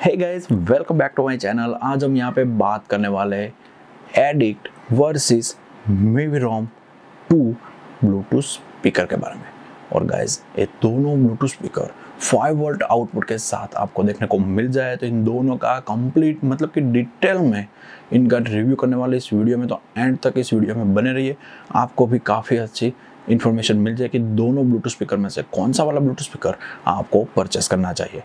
Hey guys, welcome back to my channel. आज हम यहाँ पे बात करने वाले हैं Edict versus Mivi roam2 Bluetooth speaker के बारे में। और गाइस, ये दोनों ब्लूटूथ स्पीकर 5 वोल्ट आउटपुट के साथ आपको देखने को मिल जाए तो इन दोनों का कंप्लीट मतलब कि डिटेल में इनका रिव्यू करने वाले इस वीडियो में। तो एंड तक इस वीडियो में बने रहिए, आपको भी काफ़ी अच्छी इन्फॉर्मेशन मिल जाए कि दोनों ब्लूटूथ स्पीकर में से कौन सा वाला ब्लूटूथ स्पीकर आपको परचेस करना चाहिए।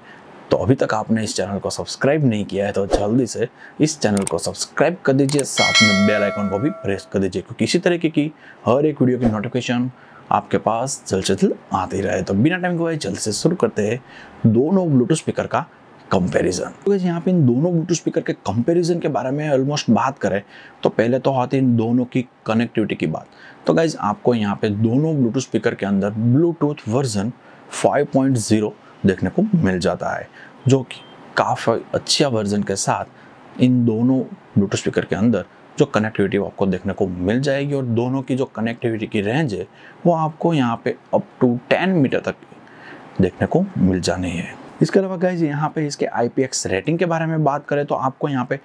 तो अभी तक आपने इस चैनल को सब्सक्राइब नहीं किया है तो जल्दी से इस चैनल को सब्सक्राइब कर दीजिए, साथ में बेल आइकन को भी प्रेस कर दीजिए, क्योंकि इसी तरीके की हर एक वीडियो की नोटिफिकेशन आपके पास जल्द से जल्द आती रहे। तो बिना टाइम गवाए जल्द से शुरू करते हैं दोनों ब्लूटूथ स्पीकर का कंपैरिजन। तो यहाँ पे इन दोनों ब्लूटूथ स्पीकर के कंपैरिजन के बारे में ऑलमोस्ट बात करें तो पहले तो आती है इन दोनों की कनेक्टिविटी की बात। तो गाइज, आपको यहाँ पे दोनों ब्लूटूथ स्पीकर के अंदर ब्लूटूथ वर्जन 5.0 देखने को मिल जाता है, जो कि काफ़ी अच्छा वर्जन के साथ इन दोनों ब्लूटूथ स्पीकर के अंदर जो कनेक्टिविटी आपको देखने को मिल जाएगी। और दोनों की जो कनेक्टिविटी की रेंज है वो आपको यहाँ पे अप टू 10 मीटर तक देखने को मिल जानी है। इसके अलावा गाइज, यहाँ पे इसके IPX रेटिंग के बारे में बात करें तो आपको यहाँ पे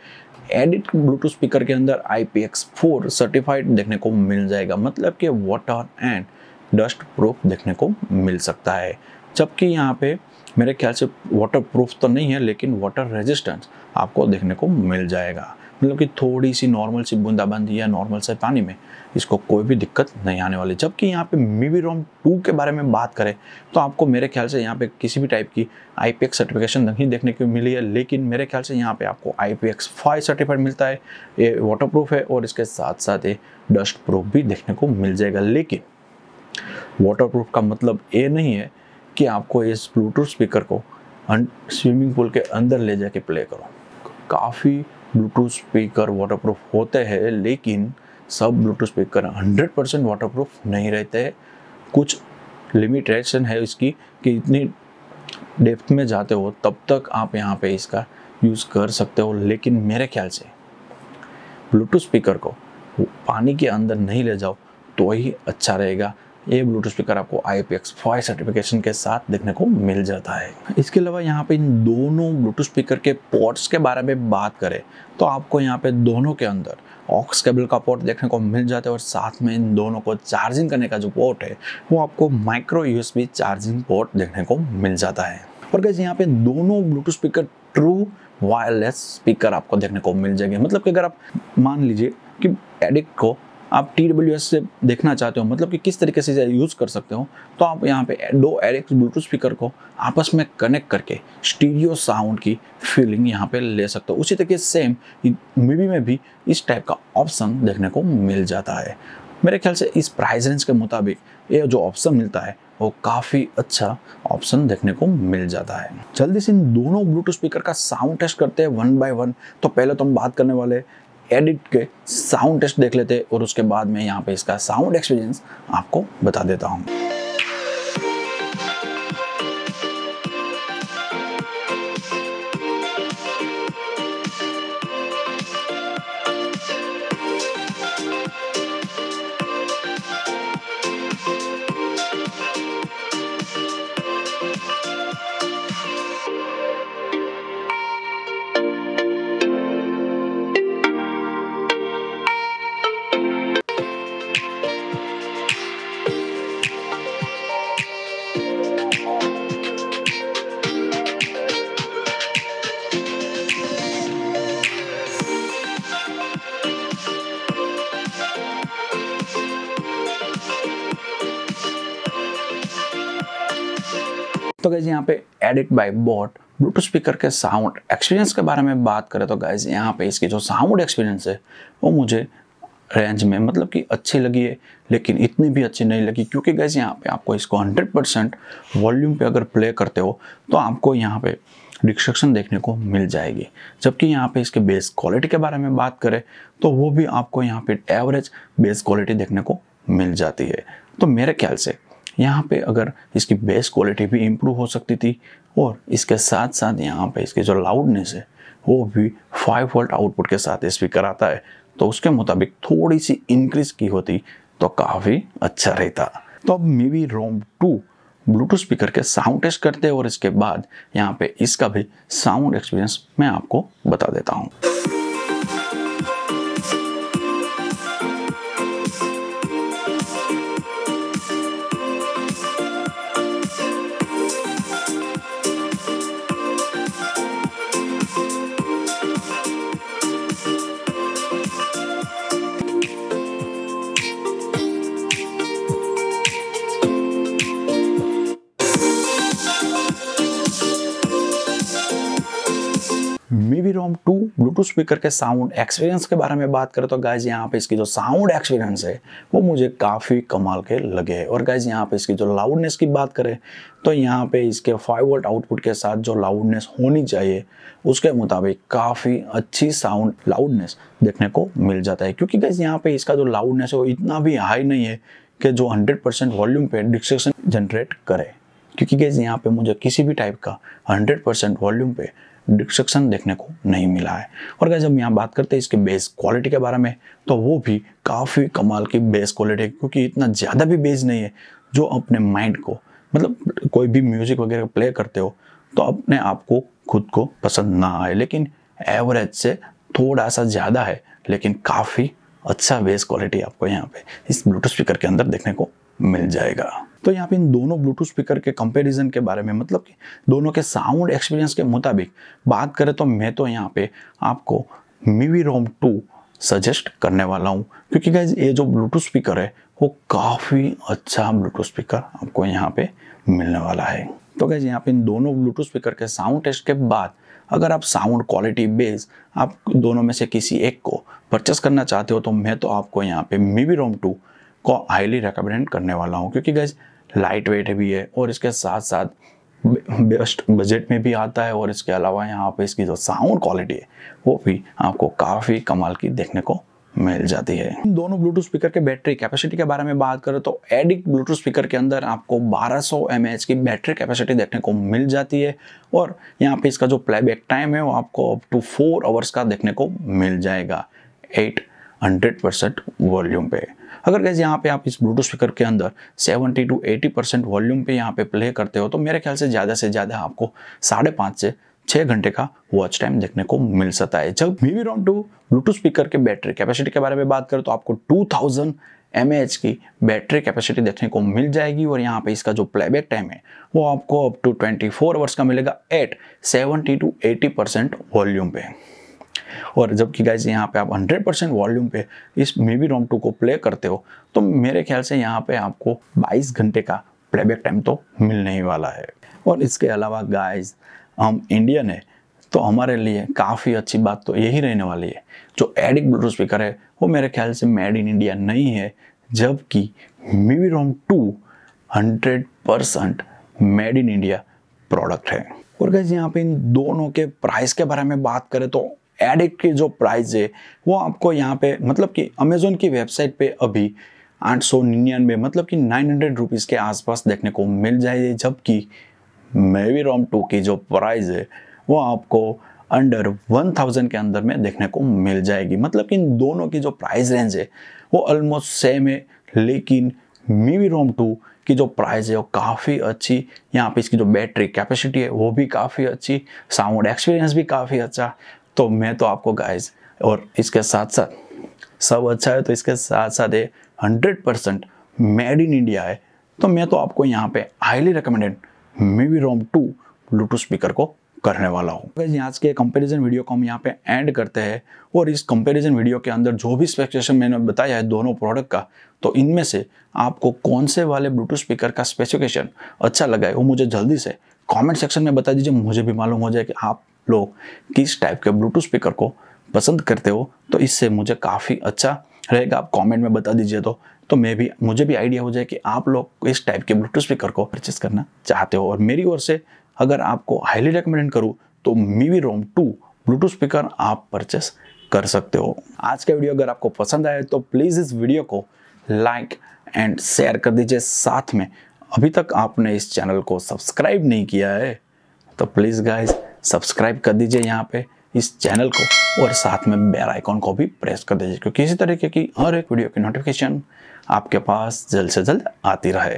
एडिट ब्लूटूथ स्पीकर के अंदर IPX4 सर्टिफाइड देखने को मिल जाएगा, मतलब कि वाटर एंड डस्ट प्रूफ देखने को मिल सकता है। जबकि यहाँ पे मेरे ख्याल से वाटर प्रूफ तो नहीं है, लेकिन वाटर रेजिस्टेंस आपको देखने को मिल जाएगा, मतलब कि थोड़ी सी नॉर्मल सी बूंदाबांदी या नॉर्मल से पानी में इसको कोई भी दिक्कत नहीं आने वाली। जबकि यहाँ पे मिवी roam2 के बारे में बात करें तो आपको मेरे ख्याल से यहाँ पे किसी भी टाइप की IPX सर्टिफिकेशन नहीं देखने को मिली है, लेकिन मेरे ख्याल से यहाँ पे आपको IPX5 सर्टिफाइड मिलता है। ये वाटर प्रूफ है और इसके साथ साथ ये डस्ट प्रूफ भी देखने को मिल जाएगा। लेकिन वाटर प्रूफ का मतलब ये नहीं है कि आपको इस ब्लूटूथ स्पीकर को स्विमिंग पूल के अंदर ले जाके प्ले करो। काफ़ी ब्लूटूथ स्पीकर वाटरप्रूफ होते हैं, लेकिन सब ब्लूटूथ स्पीकर 100% वाटरप्रूफ नहीं रहते हैं। कुछ लिमिटेशन है इसकी कि इतनी डेप्थ में जाते हो तब तक आप यहाँ पे इसका यूज़ कर सकते हो। लेकिन मेरे ख्याल से ब्लूटूथ स्पीकर को पानी के अंदर नहीं ले जाओ तो ही अच्छा रहेगा। ये ब्लूटूथ स्पीकर आपको IPX5 सर्टिफिकेशन के साथ देखने को मिल जाता है। इसके अलावा यहाँ पे इन दोनों ब्लूटूथ स्पीकर के पोर्ट्स के बारे में बात करें तो आपको यहाँ पे दोनों के अंदर ऑक्स केबल का पोर्ट देखने को मिल जाता है, और साथ में इन दोनों को चार्जिंग करने का जो पोर्ट है वो आपको माइक्रो USB चार्जिंग पोर्ट देखने को मिल जाता है। और गाइस, यहाँ पे दोनों Bluetooth speaker true wireless speaker आपको देखने को मिल जाएंगे। मतलब कि अगर आप मान लीजिए कि एडिक्ट को आप TWS से देखना चाहते हो, मतलब कि किस तरीके से यूज़ कर सकते हो, तो आप यहाँ पे दो एडिक्ट ब्लूटूथ स्पीकर को आपस में कनेक्ट करके स्टीरियो साउंड की फीलिंग यहाँ पे ले सकते हो। उसी तरीके सेम मिवी में भी इस टाइप का ऑप्शन देखने को मिल जाता है। मेरे ख्याल से इस प्राइस रेंज के मुताबिक ये जो ऑप्शन मिलता है वो काफ़ी अच्छा ऑप्शन देखने को मिल जाता है। जल्दी से इन दोनों ब्लूटूथ स्पीकर का साउंड टेस्ट करते हैं 1 by 1। तो पहले तो हम बात करने वाले एडिट के साउंड टेस्ट देख लेते हैं, और उसके बाद में यहाँ पे इसका साउंड एक्सपीरियंस आपको बता देता हूँ। तो गाइज, यहाँ पे एडिट बाय बॉट ब्लूटूथ स्पीकर के साउंड एक्सपीरियंस के बारे में बात करें तो गाइज, यहाँ पे इसकी जो साउंड एक्सपीरियंस है वो मुझे रेंज में मतलब कि अच्छी लगी है, लेकिन इतनी भी अच्छी नहीं लगी। क्योंकि गाइज, यहाँ पे आपको इसको 100% वॉल्यूम पे अगर प्ले करते हो तो आपको यहाँ पे डिस्ट्रक्शन देखने को मिल जाएगी। जबकि यहाँ पे इसके बेस क्वालिटी के बारे में बात करें तो वो भी आपको यहाँ पे एवरेज बेस क्वालिटी देखने को मिल जाती है। तो मेरे ख्याल से यहाँ पे अगर इसकी बेस क्वालिटी भी इम्प्रूव हो सकती थी, और इसके साथ साथ यहाँ पे इसकी जो लाउडनेस है वो भी 5 वोल्ट आउटपुट के साथ स्पीकर आता है, तो उसके मुताबिक थोड़ी सी इंक्रीज की होती तो काफ़ी अच्छा रहता। तो अब मिवी roam2 ब्लूटूथ स्पीकर के साउंड टेस्ट करते हैं और इसके बाद यहाँ पे इसका भी साउंड एक्सपीरियंस मैं आपको बता देता हूँ। Mivi roam2 ब्लूटूथ स्पीकर के साउंड एक्सपीरियंस के बारे में बात करें तो गाइज यहाँ पे इसकी जो साउंड एक्सपीरियंस है वो मुझे काफ़ी कमाल के लगे हैं। और गाइज यहाँ पे इसकी जो लाउडनेस की बात करें तो यहाँ पे इसके 5 वोल्ट आउटपुट के साथ जो लाउडनेस होनी चाहिए उसके मुताबिक काफ़ी अच्छी साउंड लाउडनेस देखने को मिल जाता है। क्योंकि गाइज यहाँ पे इसका जो लाउडनेस है वो इतना भी हाई नहीं है कि जो 100% वॉल्यूम पे डिस्ट्रैक्शन जनरेट करे। क्योंकि गाइज यहाँ पे मुझे किसी भी टाइप का 100% वॉल्यूम पे डिस्ट्रैक्शन देखने को नहीं मिला है। और गाइस जब यहाँ बात करते हैं इसके बेस क्वालिटी के बारे में तो वो भी काफ़ी कमाल की बेस क्वालिटी है। क्योंकि इतना ज़्यादा भी बेस नहीं है जो अपने माइंड को मतलब कोई भी म्यूजिक वगैरह प्ले करते हो तो अपने आप को खुद को पसंद ना आए, लेकिन एवरेज से थोड़ा सा ज़्यादा है, लेकिन काफ़ी अच्छा बेस क्वालिटी आपको यहाँ पे इस ब्लूटूथ स्पीकर के अंदर देखने को मिल जाएगा। तो यहाँ पे इन दोनों ब्लूटूथ स्पीकर के कंपैरिजन के बारे में मतलब कि दोनों के साउंड एक्सपीरियंस के मुताबिक बात करें तो मैं तो यहाँ पे आपको Mivi roam2 सजेस्ट करने वाला हूँ। क्योंकि गाइस ये जो ब्लूटूथ स्पीकर है वो काफ़ी अच्छा ब्लूटूथ स्पीकर आपको यहाँ पे मिलने वाला है। तो गाइस यहाँ पे इन दोनों ब्लूटूथ स्पीकर के साउंड टेस्ट के बाद अगर आप साउंड क्वालिटी बेस आप दोनों में से किसी एक को परचेस करना चाहते हो तो मैं तो आपको यहाँ पे Mivi roam2 को हाईली रिकमेंड करने वाला हूँ। क्योंकि गाइस लाइट वेट भी है और इसके साथ साथ बेस्ट बजट में भी आता है। और इसके अलावा यहाँ पे इसकी जो साउंड क्वालिटी है वो भी आपको काफ़ी कमाल की देखने को मिल जाती है। इन दोनों ब्लूटूथ स्पीकर के बैटरी कैपेसिटी के बारे में बात करें तो एडिक्ट ब्लूटूथ स्पीकर के अंदर आपको 1200 mAh की बैटरी कैपेसिटी देखने को मिल जाती है। और यहाँ पे इसका जो प्लेबैक टाइम है वो आपको अप टू 4 आवर्स का देखने को मिल जाएगा 800% वॉल्यूम पे। अगर गाइस यहाँ पे आप इस ब्लूटूथ स्पीकर के अंदर 70 to 80% वॉल्यूम पे यहाँ पे प्ले करते हो तो मेरे ख्याल से ज़्यादा आपको 5.5 से 6 घंटे का वॉच टाइम देखने को मिल सकता है। जब Mivi roam2 ब्लूटूथ स्पीकर के बैटरी कैपेसिटी के बारे में बात करें तो आपको 2000 mAh की बैटरी कैपेसिटी देखने को मिल जाएगी। और यहाँ पे इसका जो प्लेबैक टाइम है वो आपको अप टू 24 आवर्स का मिलेगा एट 70 to 80% वॉल्यूम पे। और जबकि गाइस यहाँ पे आप 100% वॉल्यूम पे इस Mivi roam2 को प्ले करते हो तो मेरे ख्याल से यहाँ पे आपको 22 घंटे का प्लेबैक टाइम तो मिलने ही वाला है। और इसके अलावा गाइस हम इंडियन है तो हमारे लिए काफ़ी अच्छी बात तो यही रहने वाली है, जो एडिक्ट ब्लूटूथ स्पीकर है वो मेरे ख्याल से मेड इन इंडिया नहीं है, जबकि Mivi roam2 100% made in India product है। और गाइस यहाँ पे इन दोनों के प्राइस के बारे में बात करें तो एडिक्ट की जो प्राइस है वो आपको यहाँ पे मतलब कि अमेजोन की वेबसाइट पे अभी 899 मतलब कि 900 रुपीज़ के आसपास देखने को मिल जाएगी। जबकि Mivi roam2 की जो प्राइस है वो आपको अंडर 1000 के अंदर में देखने को मिल जाएगी। मतलब कि इन दोनों की जो प्राइस रेंज है वो ऑलमोस्ट सेम है, लेकिन Mivi roam2 की जो प्राइस है वो काफ़ी अच्छी, यहाँ पे इसकी जो बैटरी कैपेसिटी है वो भी काफ़ी अच्छी, साउंड एक्सपीरियंस भी काफ़ी अच्छा। तो मैं तो आपको गाइस और इसके साथ साथ सब अच्छा है तो इसके साथ साथ ये 100% मेड इन इंडिया है तो मैं तो आपको यहाँ पे highly recommended Mivi roam2 Bluetooth speaker को करने वाला हूँ। गाइस आज के कंपैरिजन वीडियो को हम यहाँ पे एंड करते हैं। और इस कंपैरिजन वीडियो के अंदर जो भी स्पेसिफिकेशन मैंने बताया है दोनों प्रोडक्ट का, तो इनमें से आपको कौन से वाले ब्लूटूथ स्पीकर का स्पेसिफिकेशन अच्छा लगा है वो मुझे जल्दी से कमेंट सेक्शन में बता दीजिए। मुझे भी मालूम हो जाए कि आप लोग किस टाइप के ब्लूटूथ स्पीकर को पसंद करते हो, तो इससे मुझे काफ़ी अच्छा रहेगा। आप कमेंट में बता दीजिए तो मुझे भी आइडिया हो जाए कि आप लोग इस टाइप के ब्लूटूथ स्पीकर को परचेस करना चाहते हो। और मेरी ओर से अगर आपको हाईली रिकमेंड करूँ तो Mivi roam2 ब्लूटूथ स्पीकर आप परचेस कर सकते हो। आज का वीडियो अगर आपको पसंद आए तो प्लीज़ इस वीडियो को लाइक एंड शेयर कर दीजिए। साथ में अभी तक आपने इस चैनल को सब्सक्राइब नहीं किया है तो प्लीज़ गाइस सब्सक्राइब कर दीजिए यहाँ पे इस चैनल को, और साथ में बेल आइकॉन को भी प्रेस कर दीजिए क्योंकि इसी तरीके की हर एक वीडियो की नोटिफिकेशन आपके पास जल्द से जल्द आती रहे।